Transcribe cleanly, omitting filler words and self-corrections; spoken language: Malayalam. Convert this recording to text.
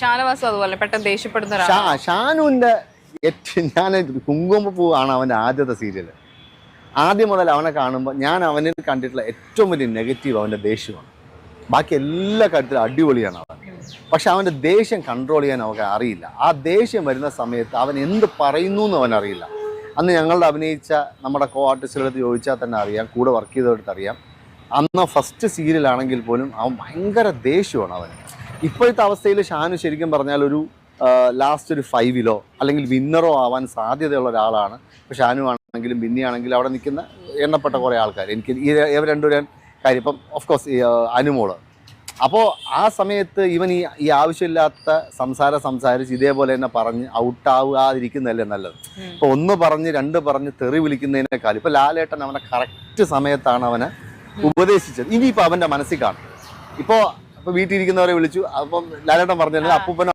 ഷാനവാസും അതുപോലെ പെട്ടെന്ന് ദേഷ്യപ്പെടുന്ന ഷാനുവിന്റെ ഞാൻ കുങ്കുമപ്പൂ ആണ് അവന്റെ ആദ്യത്തെ സീരിയൽ. ആദ്യം മുതൽ അവനെ കാണുമ്പോൾ ഞാൻ അവനിൽ കണ്ടിട്ടുള്ള ഏറ്റവും വലിയ നെഗറ്റീവ് അവന്റെ ദേഷ്യമാണ്. ബാക്കി എല്ലാ കാര്യത്തിലും അടിപൊളിയാണ് അവൻ. പക്ഷെ അവന്റെ ദേഷ്യം കൺട്രോൾ ചെയ്യാൻ അവർക്ക് അറിയില്ല. ആ ദേഷ്യം വരുന്ന സമയത്ത് അവൻ എന്ത് പറയുന്നു എന്ന് അവൻ അറിയില്ല. അന്ന് ഞങ്ങളുടെ അഭിനയിച്ച നമ്മുടെ കോ ആർട്ടിസ്റ്റുകളടുത്ത് ചോദിച്ചാൽ തന്നെ അറിയാം, കൂടെ വർക്ക് ചെയ്തവർക്ക് അറിയാം. അന്ന് ഫസ്റ്റ് സീരിയലാണെങ്കിൽ പോലും അവൻ ഭയങ്കര ദേഷ്യമാണ് അവന്. ഇപ്പോഴത്തെ അവസ്ഥയിൽ ഷാനു ശരിക്കും പറഞ്ഞാൽ ഒരു ലാസ്റ്റ് ഒരു 5-ലോ അല്ലെങ്കിൽ വിന്നറോ ആവാൻ സാധ്യതയുള്ള ഒരാളാണ്. ഇപ്പോൾ ഷാനു ആണെങ്കിലും ബിന്നി ആണെങ്കിലും അവിടെ നിൽക്കുന്ന എണ്ണപ്പെട്ട കുറേ ആൾക്കാർ. എനിക്ക് ഇവർ രണ്ടുപേരും കാര്യം ഇപ്പം ഓഫ് കോഴ്സ് അനുമോള്. അപ്പോൾ ആ സമയത്ത് ഇവൻ ഈ ആവശ്യമില്ലാത്ത സംസാരിച്ച് ഇതേപോലെ തന്നെ പറഞ്ഞ് ഔട്ടാവാതിരിക്കുന്നതല്ലേ നല്ലത്. ഇപ്പോൾ 1 പറഞ്ഞ് 2 പറഞ്ഞ് തെറി വിളിക്കുന്നതിനേക്കാൾ ഇപ്പോൾ ലാലേട്ടൻ അവനെ കറക്റ്റ് സമയത്താണ് അവനെ ഉപദേശിച്ചത്. ഇനിയിപ്പോൾ അവൻ്റെ മനസ്സിൽ കാണും. ഇപ്പോൾ വീട്ടിൽ ഇരിക്കുന്നവരെ വിളിച്ചു, അപ്പം ലാലേട്ടൻ പറഞ്ഞാൽ അപ്പൂപ്പനോ